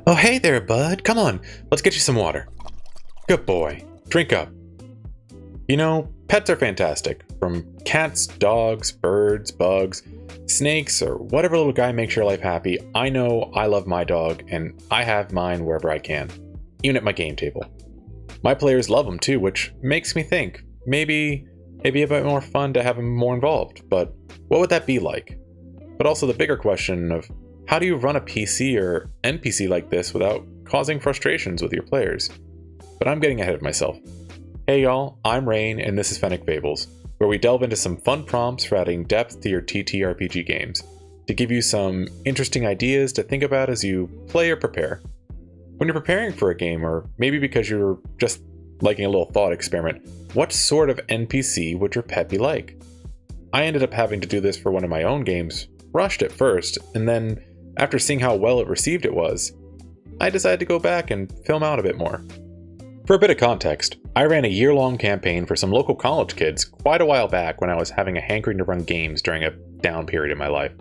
Oh, hey there, bud. Come on, let's get you some water. Good boy. Drink up. You know, pets are fantastic. From cats, dogs, birds, bugs, snakes, or whatever little guy makes your life happy, I know I love my dog, and I have mine wherever I can, even at my game table. My players love them too, which makes me think, maybe it'd be a bit more fun to have them more involved, but what would that be like? But also the bigger question of, how do you run a PC or NPC like this without causing frustrations with your players? But I'm getting ahead of myself. Hey y'all, I'm Rain and this is Fennec Fables, where we delve into some fun prompts for adding depth to your TTRPG games, to give you some interesting ideas to think about as you play or prepare. When you're preparing for a game, or maybe because you're just liking a little thought experiment, what sort of NPC would your pet be like? I ended up having to do this for one of my own games, rushed at first, and then, after seeing how well it received it was, I decided to go back and film out a bit more. For a bit of context, I ran a year-long campaign for some local college kids quite a while back when I was having a hankering to run games during a down period in my life.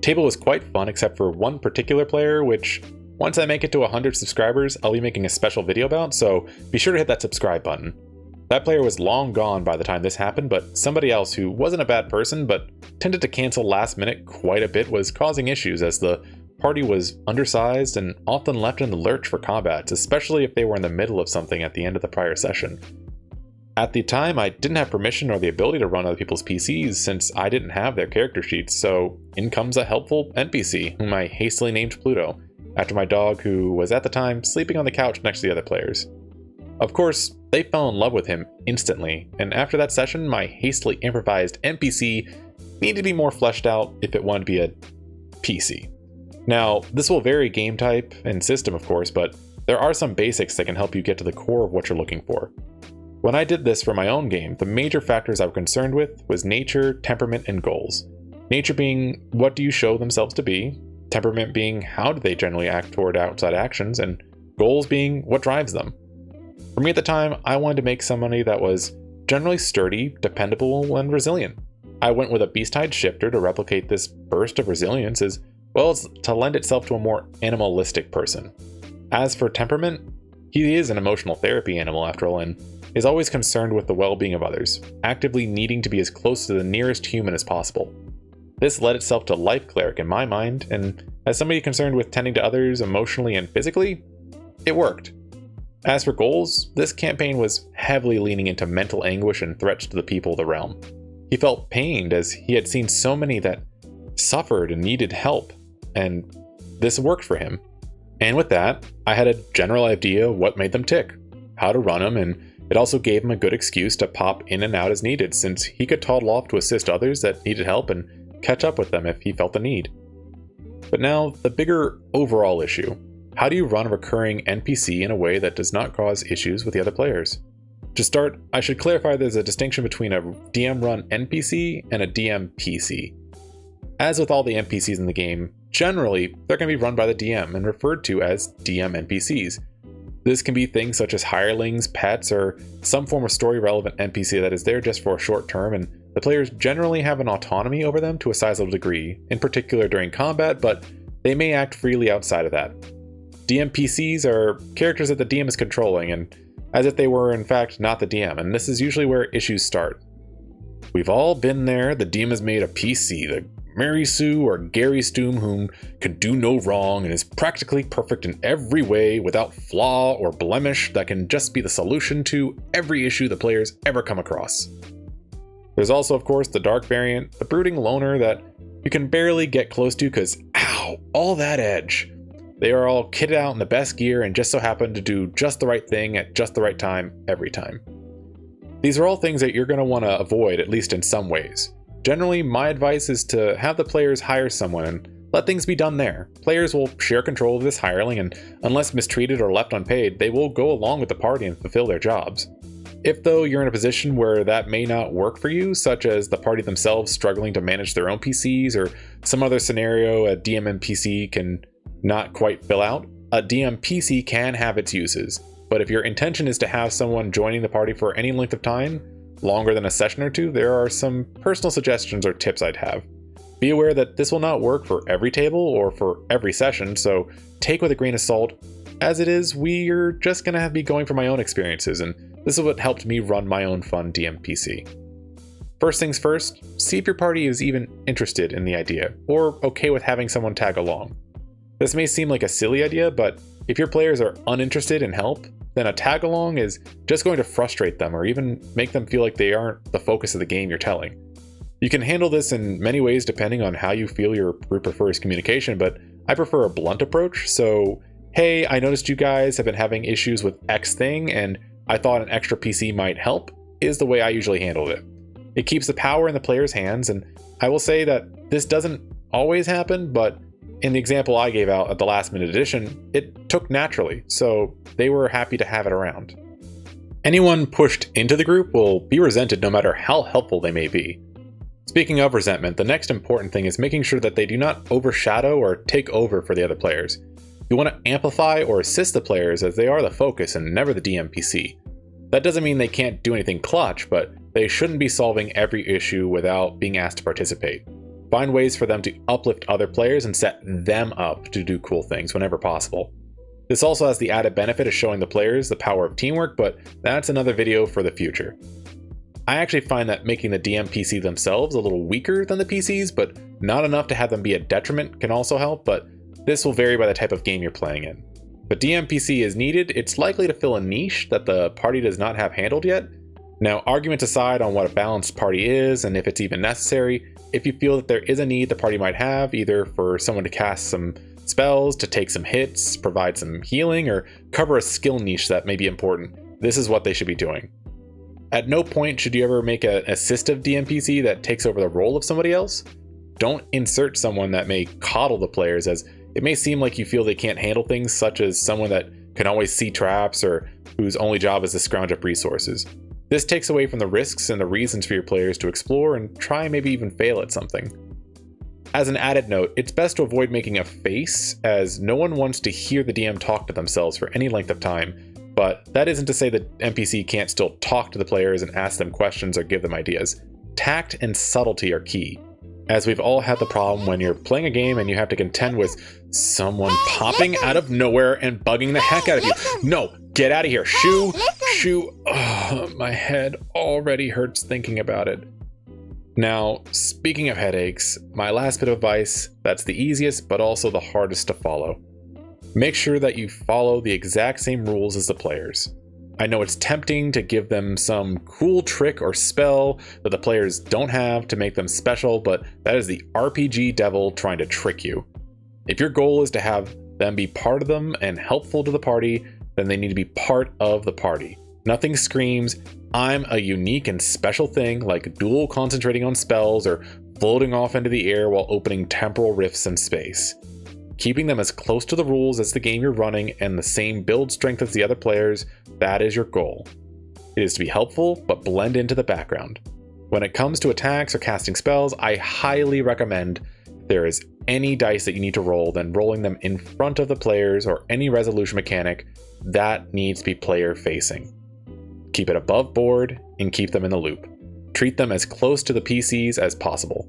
Table was quite fun except for one particular player, which, once I make it to 100 subscribers, I'll be making a special video about, so be sure to hit that subscribe button. That player was long gone by the time this happened, but somebody else who wasn't a bad person but tended to cancel last minute quite a bit was causing issues, as the party was undersized and often left in the lurch for combats, especially if they were in the middle of something at the end of the prior session. At the time, I didn't have permission or the ability to run other people's PCs since I didn't have their character sheets, so in comes a helpful NPC whom I hastily named Pluto, after my dog who was at the time sleeping on the couch next to the other players. Of course, they fell in love with him instantly, and after that session, my hastily improvised NPC needed to be more fleshed out if it wanted to be a PC. Now, this will vary game type and system of course, but there are some basics that can help you get to the core of what you're looking for. When I did this for my own game, the major factors I was concerned with was nature, temperament, and goals. Nature being, what do you show themselves to be? Temperament being, how do they generally act toward outside actions? And goals being, what drives them? For me at the time, I wanted to make somebody that was generally sturdy, dependable, and resilient. I went with a beast-hide shifter to replicate this burst of resilience, as well as to lend itself to a more animalistic person. As for temperament, he is an emotional therapy animal after all, and is always concerned with the well-being of others, actively needing to be as close to the nearest human as possible. This led itself to life cleric in my mind, and as somebody concerned with tending to others emotionally and physically, it worked. As for goals, this campaign was heavily leaning into mental anguish and threats to the people of the realm. He felt pained as he had seen so many that suffered and needed help, and this worked for him. And with that, I had a general idea of what made them tick, how to run them, and it also gave him a good excuse to pop in and out as needed, since he could toddle off to assist others that needed help and catch up with them if he felt the need. But now, the bigger overall issue. How do you run a recurring NPC in a way that does not cause issues with the other players? To start, I should clarify there's a distinction between a DM-run NPC and a DM PC. As with all the NPCs in the game, generally, they're going to be run by the DM and referred to as DM NPCs. This can be things such as hirelings, pets, or some form of story-relevant NPC that is there just for a short term, and the players generally have an autonomy over them to a sizable degree, in particular during combat, but they may act freely outside of that. DM PCs are characters that the DM is controlling, and as if they were in fact not the DM, and this is usually where issues start. We've all been there. The DM has made a PC, the Mary Sue or Gary Stoom, whom can do no wrong and is practically perfect in every way without flaw or blemish that can just be the solution to every issue the players ever come across. There's also of course the dark variant, the brooding loner that you can barely get close to because, ow, all that edge. They are all kitted out in the best gear and just so happen to do just the right thing at just the right time every time. These are all things that you're going to want to avoid, at least in some ways. Generally, my advice is to have the players hire someone and let things be done there. Players will share control of this hireling, and unless mistreated or left unpaid, they will go along with the party and fulfill their jobs. If though you're in a position where that may not work for you, such as the party themselves struggling to manage their own PCs or some other scenario a DM NPC can not quite fill out, a DM PC can have its uses. But if your intention is to have someone joining the party for any length of time, longer than a session or two, there are some personal suggestions or tips I'd have. Be aware that this will not work for every table or for every session, so take with a grain of salt. As it is, we're just gonna be going from my own experiences, and this is what helped me run my own fun DM PC. First things first, see if your party is even interested in the idea, or okay with having someone tag along. This may seem like a silly idea, but if your players are uninterested in help, then a tag along is just going to frustrate them or even make them feel like they aren't the focus of the game you're telling. You can handle this in many ways depending on how you feel your group prefers communication, but I prefer a blunt approach. So, hey, I noticed you guys have been having issues with X thing and I thought an extra PC might help, is the way I usually handle it. It keeps the power in the player's hands, and I will say that this doesn't always happen, but in the example I gave out at the last minute edition, it took naturally, so they were happy to have it around. Anyone pushed into the group will be resented no matter how helpful they may be. Speaking of resentment, the next important thing is making sure that they do not overshadow or take over for the other players. You want to amplify or assist the players as they are the focus and never the DM PC. That doesn't mean they can't do anything clutch, but they shouldn't be solving every issue without being asked to participate. Find ways for them to uplift other players and set them up to do cool things whenever possible. This also has the added benefit of showing the players the power of teamwork, but that's another video for the future. I actually find that making the DM PC themselves a little weaker than the PCs, but not enough to have them be a detriment can also help, but this will vary by the type of game you're playing in. If a DM PC is needed, it's likely to fill a niche that the party does not have handled yet. Now, arguments aside on what a balanced party is and if it's even necessary, if you feel that there is a need the party might have, either for someone to cast some spells, to take some hits, provide some healing, or cover a skill niche that may be important, this is what they should be doing. At no point should you ever make an assistive DM PC that takes over the role of somebody else. Don't insert someone that may coddle the players, as it may seem like you feel they can't handle things, such as someone that can always see traps or whose only job is to scrounge up resources. This takes away from the risks and the reasons for your players to explore and try and maybe even fail at something. As an added note, it's best to avoid making a face, as no one wants to hear the DM talk to themselves for any length of time, but that isn't to say that NPC can't still talk to the players and ask them questions or give them ideas. Tact and subtlety are key, as we've all had the problem when you're playing a game and you have to contend with someone popping out of nowhere and bugging the heck out of you. No, get out of here. Shoo. Oh, my head already hurts thinking about it. Now, speaking of headaches, my last bit of advice that's the easiest but also the hardest to follow. Make sure that you follow the exact same rules as the players. I know it's tempting to give them some cool trick or spell that the players don't have to make them special, but that is the RPG devil trying to trick you. If your goal is to have them be part of them and helpful to the party, then they need to be part of the party. Nothing screams, I'm a unique and special thing, like dual concentrating on spells or floating off into the air while opening temporal rifts in space. Keeping them as close to the rules as the game you're running and the same build strength as the other players, that is your goal. It is to be helpful, but blend into the background. When it comes to attacks or casting spells, I highly recommend if there is any dice that you need to roll, then rolling them in front of the players or any resolution mechanic that needs to be player facing. Keep it above board and keep them in the loop. Treat them as close to the PCs as possible.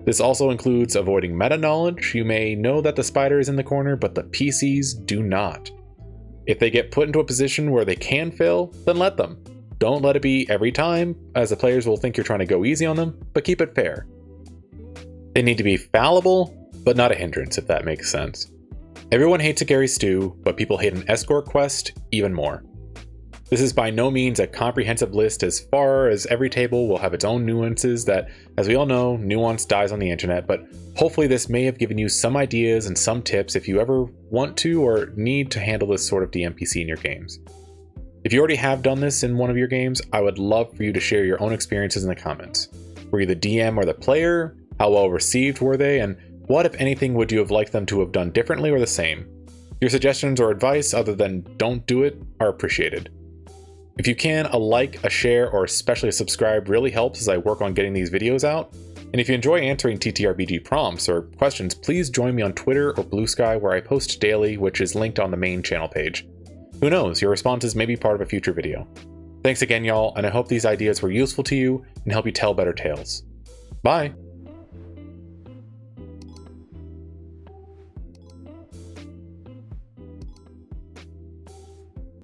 This also includes avoiding meta knowledge. You may know that the spider is in the corner, but the PCs do not. If they get put into a position where they can fail, then let them. Don't let it be every time, as the players will think you're trying to go easy on them, but keep it fair. They need to be fallible, but not a hindrance, if that makes sense. Everyone hates a Gary Stew, but people hate an escort quest even more. This is by no means a comprehensive list, as far as every table will have its own nuances that, as we all know, nuance dies on the internet, but hopefully this may have given you some ideas and some tips if you ever want to or need to handle this sort of DM PC in your games. If you already have done this in one of your games, I would love for you to share your own experiences in the comments. Were you the DM or the player? How well received were they? And what, if anything, would you have liked them to have done differently or the same? Your suggestions or advice, other than don't do it, are appreciated. If you can, a like, a share, or especially a subscribe really helps as I work on getting these videos out. And if you enjoy answering TTRPG prompts or questions, please join me on Twitter or Blue Sky, where I post daily, which is linked on the main channel page. Who knows, your responses may be part of a future video. Thanks again, y'all, and I hope these ideas were useful to you and help you tell better tales. Bye!